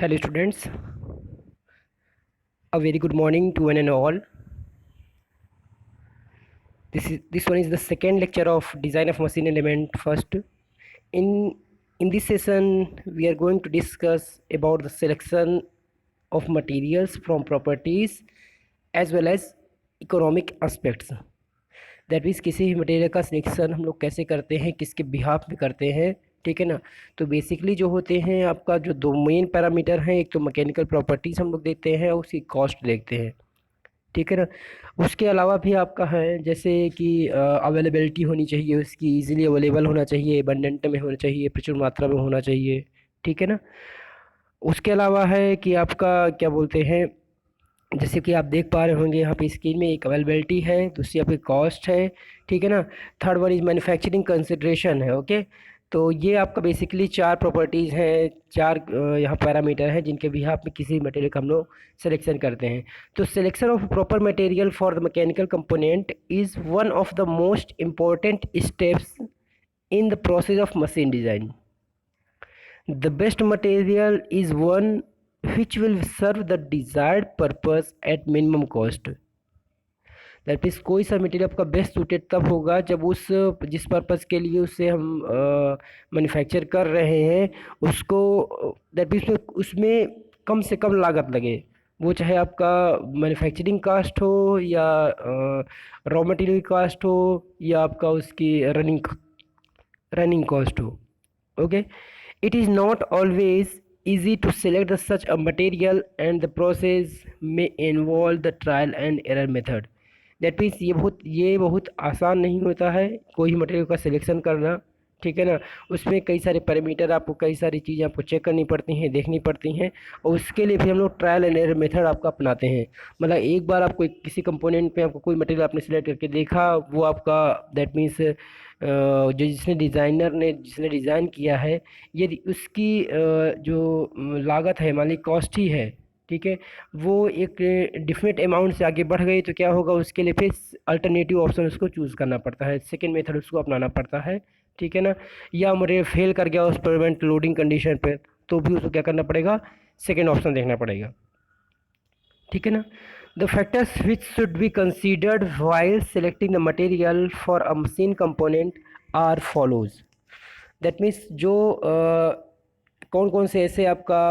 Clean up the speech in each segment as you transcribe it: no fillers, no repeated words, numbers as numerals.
Hello students, a very good morning to one and all. This one is the second lecture of design of machine element first. In in this session we are going to discuss about the selection of materials from properties as well as economic aspects. That means किसी भी material का selection हम लोग कैसे करते हैं, किसके behalf में करते हैं, ठीक है ना। तो बेसिकली जो होते हैं आपका जो दो मेन पैरामीटर हैं, एक तो मैकेनिकल प्रॉपर्टीज़ हम लोग देखते हैं और उसकी कॉस्ट देखते हैं, ठीक है ना। उसके अलावा भी आपका है जैसे कि अवेलेबिलिटी होनी चाहिए, उसकी इजीली अवेलेबल होना चाहिए, एबंडेंट में होना चाहिए, प्रचुर मात्रा में होना चाहिए, ठीक है ना। उसके अलावा है कि आपका क्या बोलते हैं, जैसे कि आप देख पा रहे होंगे यहाँ पे स्क्रीन में, एक अवेलेबिलिटी है, दूसरी आपकी कॉस्ट है, ठीक है ना। Third one is manufacturing consideration है। ओके, तो ये आपका बेसिकली चार प्रॉपर्टीज़ हैं, चार यहाँ पैरामीटर हैं जिनके बिहाफ में किसी मटेरियल का हम लोग सिलेक्शन करते हैं। तो selection of proper material for the mechanical component is one of the most important steps in the process of machine design. The best material is one which will serve the desired purpose at minimum cost. That means कोई सा material आपका best suited तब होगा जब उस जिस purpose के लिए उसे हम मैन्युफैक्चर कर रहे हैं उसको, दैट मीन्स उसमें कम से कम लागत लगे, वो चाहे आपका मैन्युफैक्चरिंग कास्ट हो या रॉ मटेरियल कास्ट हो या आपका उसकी रनिंग कॉस्ट हो। Okay, it is not always easy to select the such a material and the process may involve the trial and error method. That means ये बहुत आसान नहीं होता है कोई मटेरियल का सिलेक्शन करना, ठीक है ना। उसमें कई सारे पैरामीटर, आपको कई सारी चीज़ें आपको चेक करनी पड़ती हैं, देखनी पड़ती हैं, और उसके लिए भी हम लोग ट्रायल एंड एरर मेथड आपका अपनाते हैं। मतलब एक बार आपको किसी कंपोनेंट पे आपको कोई मटेरियल आपने सिलेक्ट करके देखा, वो आपका दैट मीन्स जो जिसने डिज़ाइन किया है, यदि उसकी जो लागत है, मान ली कॉस्ट ही है, ठीक है, वो एक डिफरेंट अमाउंट से आगे बढ़ गई तो क्या होगा, उसके लिए फिर अल्टरनेटिव ऑप्शन उसको चूज़ करना पड़ता है, सेकेंड मेथड उसको अपनाना पड़ता है, ठीक है ना। या मटेरियल फेल कर गया उस प्रिवेंट लोडिंग कंडीशन पर, तो भी उसको क्या करना पड़ेगा, सेकेंड ऑप्शन देखना पड़ेगा, ठीक है ना। The factors which should be considered while selecting the material for a machine component are follows. That means जो कौन कौन से ऐसे आपका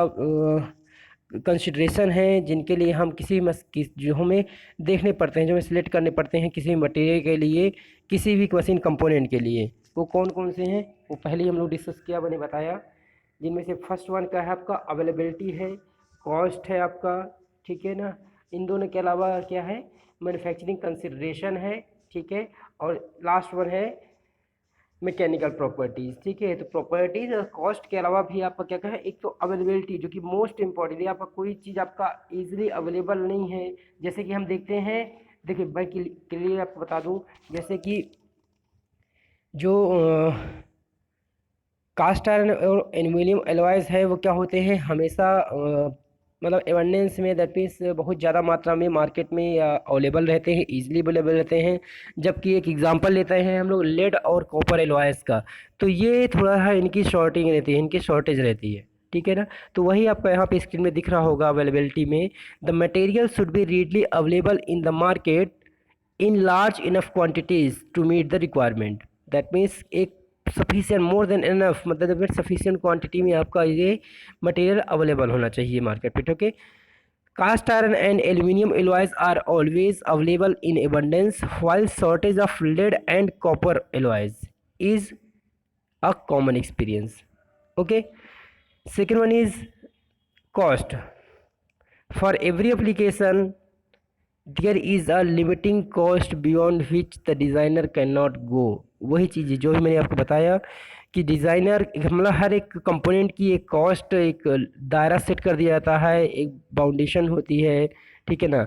कंसिड्रेशन है जिनके लिए हम जो हमें देखने पड़ते हैं, जो हमें सिलेक्ट करने पड़ते हैं किसी मटेरियल के लिए, किसी भी मशीन कंपोनेंट के लिए, वो कौन कौन से हैं, वो पहले ही हम लोग डिस्कस किया, मैंने बताया। जिनमें से फर्स्ट वन का है आपका अवेलेबिलिटी है, कॉस्ट है आपका, ठीक है ना। इन दोनों के अलावा क्या है, मैन्युफैक्चरिंग कंसिडरेशन है, ठीक है। और लास्ट वन है मैकेनिकल प्रॉपर्टीज़, ठीक है। तो प्रॉपर्टीज़ और कॉस्ट के अलावा भी आपका क्या कहा है, एक तो अवेलेबिलिटी जो कि मोस्ट इम्पॉर्टेंट है। आपका कोई चीज़ आपका ईजिली अवेलेबल नहीं है, जैसे कि हम देखते हैं, देखिए मैं क्लियर आपको बता दूं, जैसे कि जो कास्ट आयरन और एल्युमिनियम एलॉयज़ है वो क्या होते हैं, हमेशा मतलब एबंडेंस में, दैट मीन्स बहुत ज़्यादा मात्रा में मार्केट में अवेलेबल रहते हैं, ईजिली अवेलेबल रहते हैं। जबकि एक एग्जांपल लेते हैं हम लोग लेड और कॉपर एलॉयज़ का, तो ये थोड़ा सा इनकी शॉर्टिंग रहती है, इनकी शॉर्टेज रहती है, ठीक है ना। तो वही आपको यहाँ पे स्क्रीन में दिख रहा होगा अवेलेबिलिटी में, the material should be readily available in the market in large enough quantities to meet the requirement. That means एक सफिशिएंट, मोर देन इनफ, मतलब सफिशिएंट क्वांटिटी में आपका ये मटेरियल अवेलेबल होना चाहिए मार्केट पे, okay. Cast iron and aluminium alloys are always available in abundance while shortage of lead and copper alloys is a common experience, okay. Second one is cost. For every application there is a limiting cost beyond which the designer can not go. वही चीज़ जो भी मैंने आपको बताया कि designer मतलब हर एक कंपोनेंट की एक कॉस्ट, एक दायरा सेट कर दिया जाता है, एक बाउंडेशन होती है, ठीक है ना।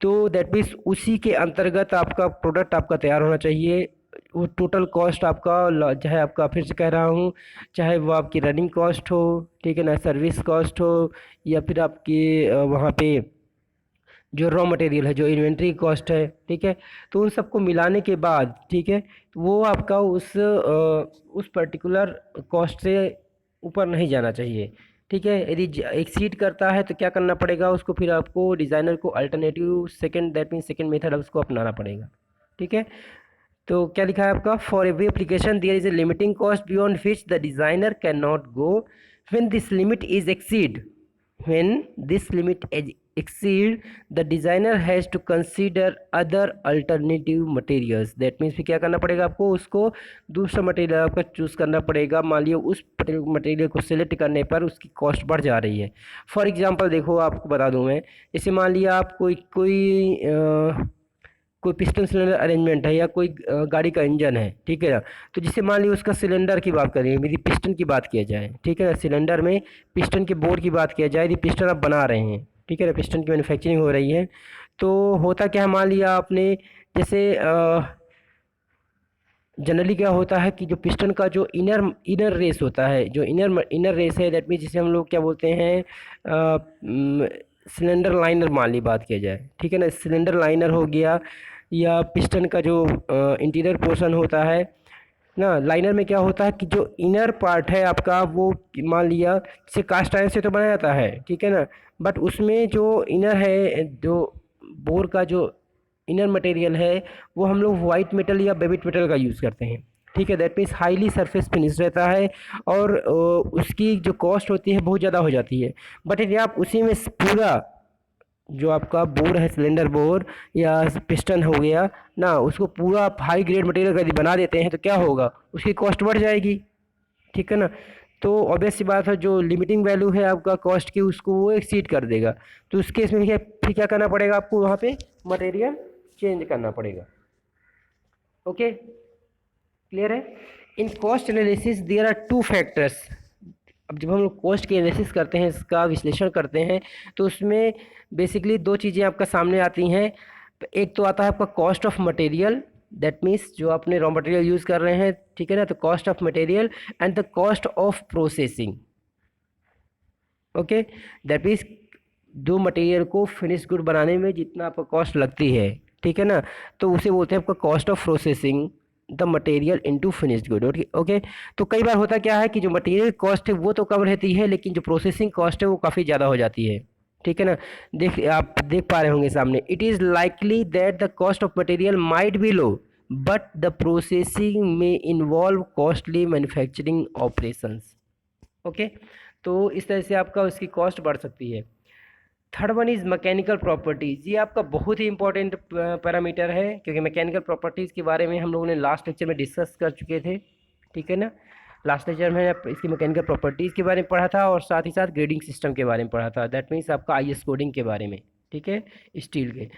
तो दैट मीन्स उसी के अंतर्गत आपका प्रोडक्ट आपका तैयार होना चाहिए। वो टोटल कॉस्ट आपका चाहे आपका, फिर से कह रहा हूँ, चाहे वो आपकी रनिंग कॉस्ट हो, ठीक है ना, सर्विस कॉस्ट हो, या फिर आपकी वहाँ पे जो रॉ मटेरियल है, जो इन्वेंट्री कॉस्ट है, ठीक है। तो उन सबको मिलाने के बाद, ठीक है, तो वो आपका उस पर्टिकुलर कॉस्ट से ऊपर नहीं जाना चाहिए, ठीक है। यदि एक्सीड करता है तो क्या करना पड़ेगा उसको, फिर आपको डिज़ाइनर को alternative second, that means second method उसको अपनाना पड़ेगा। ठीक है। तो क्या लिखा है आपका, for every application there is a limiting cost beyond which the designer can not go, when this limit is exceed, when this limit exceed the designer has to consider other alternative materials, that means फिर क्या करना पड़ेगा आपको, उसको दूसरा material आपका choose करना पड़ेगा। मान लियो उस मटेरियल को सिलेक्ट करने पर उसकी कॉस्ट बढ़ जा रही है। फॉर एग्जांपल देखो आपको बता दूं मैं, जैसे मान लिया आप कोई पिस्टन सिलेंडर अरेंजमेंट है या कोई गाड़ी का इंजन है, ठीक है ना। तो जिसे मान लीजिए उसका सिलेंडर की बात करें, यदि पिस्टन की बात किया जाए, ठीक है ना, सिलेंडर में पिस्टन के बोर्ड की बात किया जाए, यदि पिस्टन आप बना रहे हैं, ठीक है ना, पिस्टन की मैन्युफैक्चरिंग हो रही है, तो होता क्या है, मान लिया आपने जैसे जनरली क्या होता है कि जो पिस्टन का जो इनर रेस होता है, जो इनर रेस है, दैट मीन्स जिसे हम लोग क्या बोलते हैं, सिलेंडर लाइनर मान ली बात किया जाए, ठीक है ना, सिलेंडर लाइनर हो गया, या पिस्टन का जो इंटीरियर पोर्शन होता है ना, लाइनर में क्या होता है कि जो इनर पार्ट है आपका वो मान लिया जैसे कास्ट आयरन से तो बनाया जाता है, ठीक है ना, बट उसमें जो इनर है, जो बोर का जो इनर मटेरियल है, वो हम लोग वाइट मेटल या बेबिट मेटल का यूज़ करते हैं। ठीक है, that means highly surface finish रहता है, और उसकी जो कॉस्ट होती है बहुत ज़्यादा हो जाती है। बट यदि आप उसी में पूरा जो आपका बोर है, सिलेंडर बोर या पिस्टन हो गया ना, उसको पूरा आप हाई ग्रेड मटेरियल का यदि बना देते हैं तो क्या होगा, उसकी कॉस्ट बढ़ जाएगी। ठीक है ना। तो ऑब्वियस सी बात है, जो लिमिटिंग वैल्यू है आपका कॉस्ट की उसको वो एक्सीड कर देगा। तो उस केस में फिर क्या करना पड़ेगा आपको, वहाँ पे मटेरियल चेंज करना पड़ेगा। ओके, क्लियर है। In cost analysis there are two factors. अब जब हम लोग कॉस्ट की एनालिसिस करते हैं, इसका विश्लेषण करते हैं, तो उसमें बेसिकली दो चीज़ें आपका सामने आती हैं। एक तो आता है आपका cost of material, that means जो आपने रॉ मटेरियल यूज़ कर रहे हैं, ठीक है ना, तो cost of material and the cost of processing. Okay, that means दो मटेरियल को फिनिश गुड बनाने में जितना आपको कॉस्ट लगती है, ठीक है ना, तो उसे बोलते हैं आपका cost of processing the material into finished good. Okay, तो कई बार होता क्या है कि जो मटेरियल कॉस्ट है वो तो कम रहती है, लेकिन जो प्रोसेसिंग कॉस्ट है वो काफ़ी ज़्यादा हो जाती है। ठीक है ना, आप देख पा रहे होंगे सामने, it is likely that the cost of material might be low but the processing में involve costly manufacturing operations. Okay, तो इस तरह से आपका उसकी कॉस्ट बढ़ सकती है। Third one is mechanical properties. ये आपका बहुत ही इंपॉर्टेंट पैरामीटर है, क्योंकि मैकेनिकल प्रॉपर्टीज़ के बारे में हम लोगों ने लास्ट लेक्चर में डिस्कस कर चुके थे। ठीक है ना, लास्ट लेक्चर में इसकी मैकेनिकल प्रॉपर्टीज़ के बारे में पढ़ा था, और साथ ही साथ ग्रेडिंग सिस्टम के बारे में पढ़ा था, दैट मीन्स आपका IS कोडिंग के बारे में। ठीक है, स्टील के।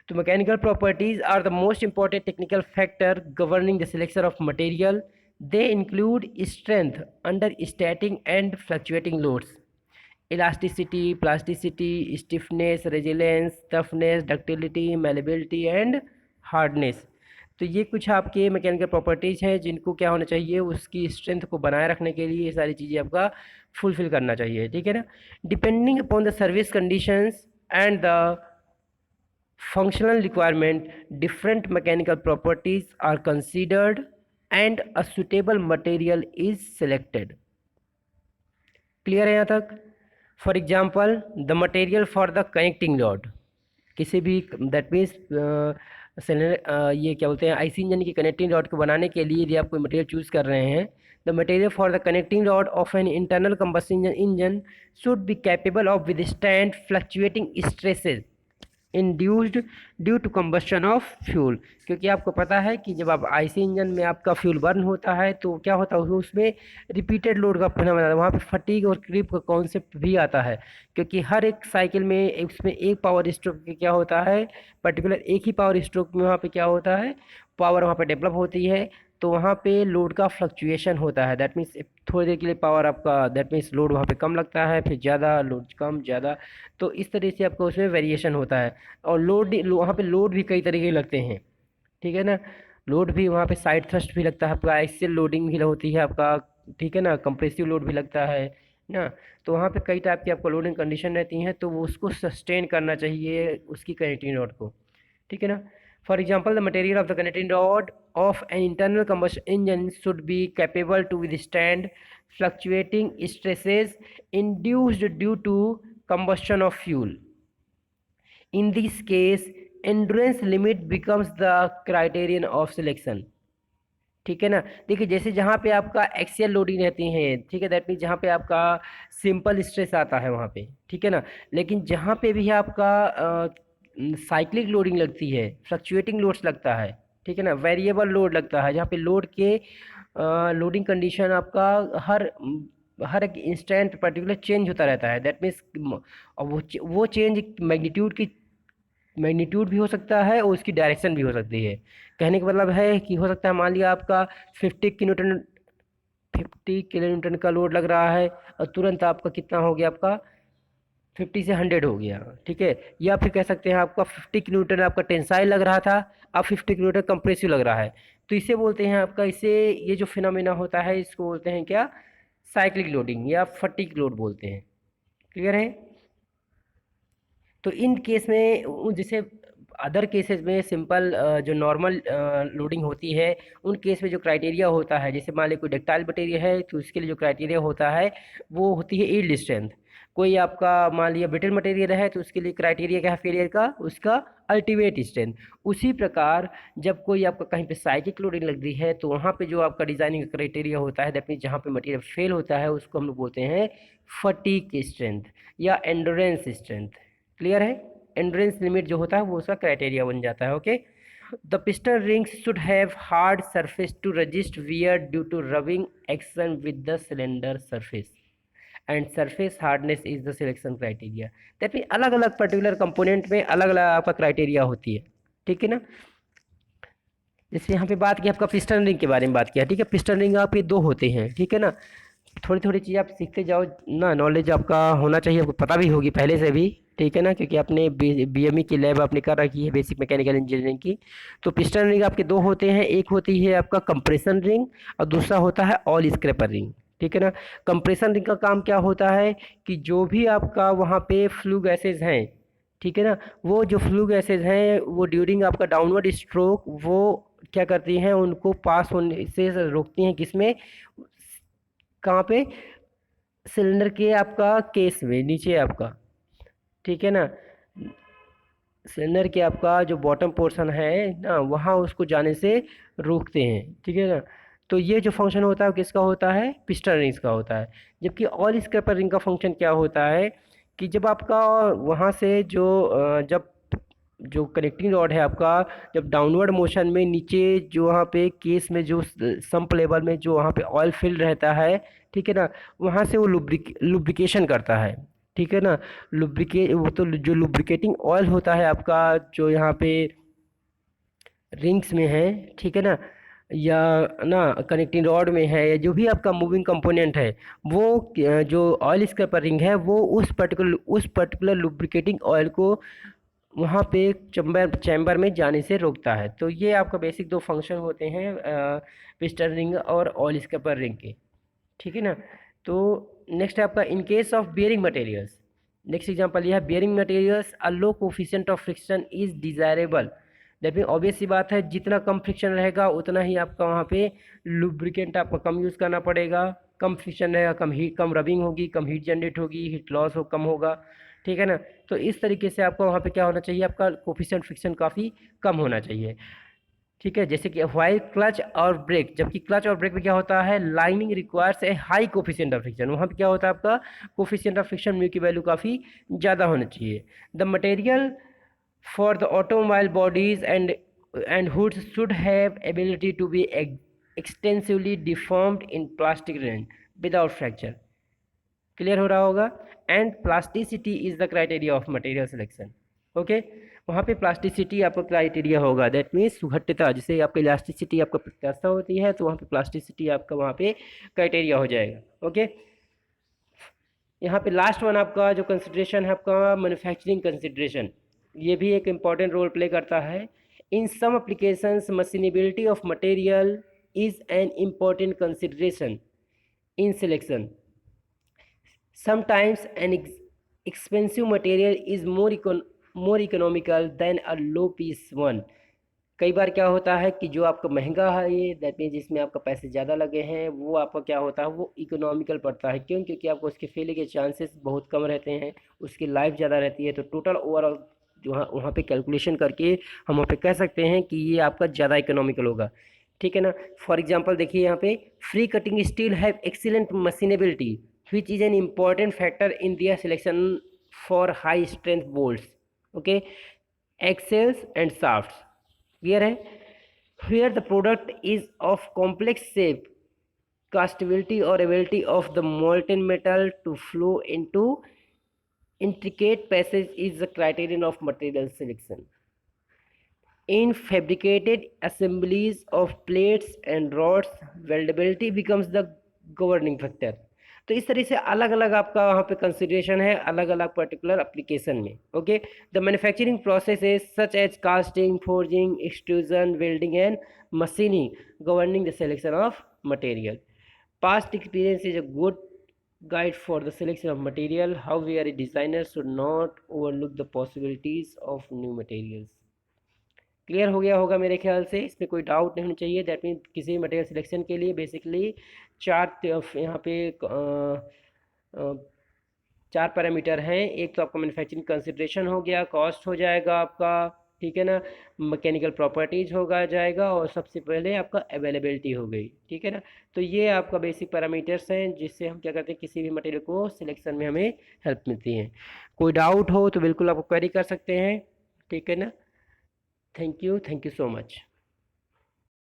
तो mechanical properties are the most important technical factor governing the selection of material. They include strength under static and fluctuating loads, elasticity, plasticity, stiffness, resilience, toughness, ductility, malleability and hardness। तो ये कुछ आपके mechanical properties हैं जिनको क्या होना चाहिए, उसकी स्ट्रेंथ को बनाए रखने के लिए ये सारी चीज़ें आपका फुलफिल करना चाहिए। ठीक है ना। Depending upon the service conditions and the functional requirement, different mechanical properties are considered and a suitable material is selected। Clear है यहाँ तक। For example the material for the connecting rod, किसी भी दैट मीन्स ये क्या बोलते हैं, IC engine की कनेक्टिंग रॉड को बनाने के लिए यदि आप कोई मटेरियल चूज़ कर रहे हैं, the material for the connecting rod of an internal combustion engine should be capable of withstand fluctuating stresses induced due to combustion of fuel. क्योंकि आपको पता है कि जब आप IC इंजन में आपका फ्यूल बर्न होता है तो क्या होता है, उसमें रिपीटेड लोड का फिनोमेना आता है, वहाँ पे फटीग और क्रीप का कॉन्सेप्ट भी आता है। क्योंकि हर एक साइकिल में उसमें एक पावर स्ट्रोक क्या होता है, पर्टिकुलर एक ही पावर स्ट्रोक में वहाँ पे क्या होता है, पावर वहाँ पे डेवलप होती है, तो वहाँ पे लोड का फ्लक्चुएशन होता है। दैट मीन्स थोड़ी देर के लिए पावर आपका, दैट मीन्स लोड वहाँ पे कम लगता है, फिर ज़्यादा लोड, कम ज़्यादा, तो इस तरह से आपका उसमें वेरिएशन होता है। और वहाँ पे लोड भी कई तरीके के लगते हैं। ठीक है ना, लोड भी वहाँ पे साइड थ्रस्ट भी लगता है आपका, एक्सियल लोडिंग भी होती है आपका, ठीक है ना, कंप्रेसिव लोड भी लगता है ना। तो वहाँ पे कई टाइप की आपको लोडिंग कंडीशन रहती हैं, तो वो उसको सस्टेन करना चाहिए उसकी कनेक्टिंग रॉड को। ठीक है ना। For example the material of the connecting rod of an internal combustion engine should be capable to withstand fluctuating stresses induced due to combustion of fuel. In this case, endurance limit becomes the criterion of selection. ठीक है ना। देखिए जैसे जहाँ पे आपका axial loading रहती है, ठीक है, दैट मीन जहाँ पे आपका सिंपल स्ट्रेस आता है वहाँ पे, ठीक है ना। लेकिन जहाँ पे भी आपका साइक्लिक लोडिंग लगती है, फ्लक्चुएटिंग लोड्स लगता है, ठीक है ना, वेरिएबल लोड लगता है, जहाँ पे लोड के लोडिंग कंडीशन आपका हर एक इंस्टेंट पर्टिकुलर चेंज होता रहता है। दैट मीन्स वो चेंज मैग्नीट्यूड भी हो सकता है और उसकी डायरेक्शन भी हो सकती है। कहने का मतलब है कि हो सकता है मान लिया आपका 50 किलो न्यूटन का लोड लग रहा है और तुरंत आपका कितना हो गया, आपका 50 से 100 हो गया, ठीक है। या फिर कह सकते हैं आपका 50 किलो न्यूटन आपका टेंसाइल लग रहा था, अब 50 किलो न्यूटन कंप्रेसिव लग रहा है। तो इसे बोलते हैं आपका, इसे ये जो फिनोमेना होता है इसको बोलते हैं क्या, साइक्लिक लोडिंग या फटीग लोड बोलते हैं। क्लियर है। तो इन केस में जैसे अदर केसेस में सिंपल जो नॉर्मल लोडिंग होती है, उन केस में जो क्राइटेरिया होता है, जैसे मान लीजिए कोई डक्टाइल मटेरियल है तो उसके लिए जो क्राइटेरिया होता है वो होती है यील्ड स्ट्रेंथ। कोई आपका मान लिया ब्रिटल मटेरियल है तो उसके लिए क्राइटेरिया क्या है फेलियर का, उसका अल्टीमेट स्ट्रेंथ। उसी प्रकार जब कोई आपका कहीं पे साइक्लिक लोडिंग लगती है तो वहाँ पे जो आपका डिजाइनिंग क्राइटेरिया होता है, दैट मीन जहाँ पे मटेरियल फेल होता है उसको हम लोग बोलते हैं फटीग स्ट्रेंथ या एंडोरेंस स्ट्रेंथ। क्लियर है। एंड्रेंस लिमिट जो होता है वो उसका क्राइटेरिया बन जाता है। Okay. The piston rings should have hard surface to resist wear due to rubbing action with the cylinder surface and surface hardness is the selection criteria. That mean अलग अलग पर्टिकुलर कंपोनेंट में अलग अलग आपका criteria होती है, ठीक है ना। जैसे यहाँ पे बात की आपका पिस्टन रिंग के बारे में बात किया, ठीक है। पिस्टन रिंग आपके दो होते हैं, ठीक है ना। थोड़ी थोड़ी चीज़ आप सीखते जाओ ना, नॉलेज आपका होना चाहिए, आपको पता भी होगी पहले से भी, ठीक है ना, क्योंकि आपने बीएमई की लैब आपने कर रखी है, बेसिक मैकेनिकल इंजीनियरिंग की। तो पिस्टन रिंग आपके दो होते हैं, एक होती है आपका कंप्रेशन रिंग और दूसरा होता है ऑयल स्क्रैपर रिंग, ठीक है ना। कंप्रेशन रिंग का काम क्या होता है कि जो भी आपका वहाँ पे फ्लू गैसेज हैं, ठीक है ना, वो जो फ्लू गैसेज हैं वो ड्यूरिंग आपका डाउनवर्ड स्ट्रोक वो क्या करती हैं, उनको पास होने से रोकती हैं, किसमें, कहाँ पे, सिलेंडर के आपका केस में नीचे आपका, ठीक है ना, सिलेंडर के आपका जो बॉटम पोर्शन है ना वहाँ उसको जाने से रोकते हैं, ठीक है ना। तो ये जो फंक्शन होता है किसका होता है, पिस्टन रिंग्स का होता है। जबकि ऑयल स्क्रैपर रिंग का फंक्शन क्या होता है कि जब आपका वहाँ से जब जो कनेक्टिंग रॉड है आपका, जब डाउनवर्ड मोशन में नीचे जो वहाँ पे केस में जो संप लेवल में जो वहाँ पे ऑयल फिल रहता है, ठीक है ना, वहाँ से वो लुब्रिकेशन करता है, ठीक है ना। वो तो जो लुब्रिकेटिंग ऑयल होता है आपका जो यहाँ पे रिंग्स में है, ठीक है ना, या ना कनेक्टिंग रॉड में है, या जो भी आपका मूविंग कंपोनेंट है, वो जो ऑयल स्क्रैपर रिंग है वो उस पर्टिकुलर लुब्रिकेटिंग ऑयल को वहाँ पे चैम्बर में जाने से रोकता है। तो ये आपका बेसिक दो फंक्शन होते हैं पिस्टन रिंग और ऑयल स्क्रैपर रिंग के, ठीक है ना। तो नेक्स्ट है आपका in case of bearing materials. Next example यह है bearing materials a low coefficient of friction is desirable. That mean obvious सी बात है, जितना कम फ्रिक्शन रहेगा उतना ही आपका वहाँ पे लुब्रिकेंट आपका कम यूज़ करना पड़ेगा। कम फ्रिक्शन रहेगा, कम रबिंग होगी, कम हीट जनरेट होगी, हीट लॉस हो कम होगा, ठीक है ना। तो इस तरीके से आपका वहाँ पे क्या होना चाहिए, आपका कोफिशिएंट फ्रिक्शन काफ़ी कम होना चाहिए, ठीक है। जैसे कि व्हाइल क्लच और ब्रेक, जबकि क्लच और ब्रेक में क्या होता है, lining requires a high coefficient of friction, वहाँ पे क्या होता है आपका कोफिशिएंट ऑफ फ्रिक्शन म्यू की वैल्यू काफ़ी ज़्यादा होना चाहिए। The material for the automobile bodies and hoods should have ability to be extensively deformed in plastic range without fracture. Clear हो रहा होगा। And plasticity is the criteria of material selection. Okay. वहाँ पे plasticity आपका criteria होगा, that means सुघट्यता, जैसे आपका elasticity आपका प्रत्याशा होती है तो वहाँ पे प्लास्टिसिटी आपका वहाँ पे क्राइटेरिया हो जाएगा। ओके। यहाँ पे लास्ट वन आपका जो कंसिड्रेशन है आपका मैन्युफैक्चरिंग कंसिड्रेशन, ये भी एक इम्पॉर्टेंट रोल प्ले करता है। In some applications machinability of material is an important consideration in selection. Sometimes an expensive material is more economical than a low piece one. कई बार क्या होता है कि जो आपका महंगा है ये, दैट मीन्स जिसमें आपका पैसे ज़्यादा लगे हैं, वो आपका क्या होता है, वो इकोनॉमिकल पड़ता है। क्यों? क्योंकि आपको उसके फेलियर के चांसेस बहुत कम रहते हैं, उसकी लाइफ ज़्यादा रहती है। तो टोटल ओवरऑल जो वहाँ वहाँ पे कैलकुलेशन करके हम वहाँ पे कह सकते हैं कि ये आपका ज़्यादा इकोनॉमिकल होगा। ठीक है ना। फॉर एग्जांपल देखिए यहाँ पे, free cutting steel have excellent machinability which is an important factor in their selection for high strength bolts, okay, axles and shafts. Clear है? Where the product is of complex shape, castability or ability of the molten metal to flow into intricate passage is the criterion of material selection. In fabricated assemblies of plates and rods, weldability becomes the governing factor. तो इस तरह से अलग अलग आपका वहाँ पे consideration है, अलग अलग पर्टिकुलर एप्लीकेशन में। Okay, the manufacturing process is such as casting, forging, extrusion, welding and machining governing the selection of material. Past experience is a good guide for the selection of material. However, a designer should not overlook the possibilities of new materials. Clear हो गया होगा मेरे ख्याल से, इसमें कोई doubt नहीं होना चाहिए। दैट मीन किसी मटेरियल सिलेक्शन के लिए बेसिकली चार यहाँ पे चार पैरामीटर हैं। एक तो आपका मैन्युफैक्चरिंग कंसिड्रेशन हो गया, कॉस्ट हो जाएगा आपका, ठीक है ना, मैकेनिकल प्रॉपर्टीज होगा जाएगा, और सबसे पहले आपका अवेलेबिलिटी हो गई। ठीक है ना। तो ये आपका बेसिक पैरामीटर्स हैं जिससे हम क्या करते हैं, किसी भी मटेरियल को सिलेक्शन में हमें हेल्प मिलती है। कोई डाउट हो तो बिल्कुल आप क्वेरी कर सकते हैं। ठीक है ना। Thank you so much.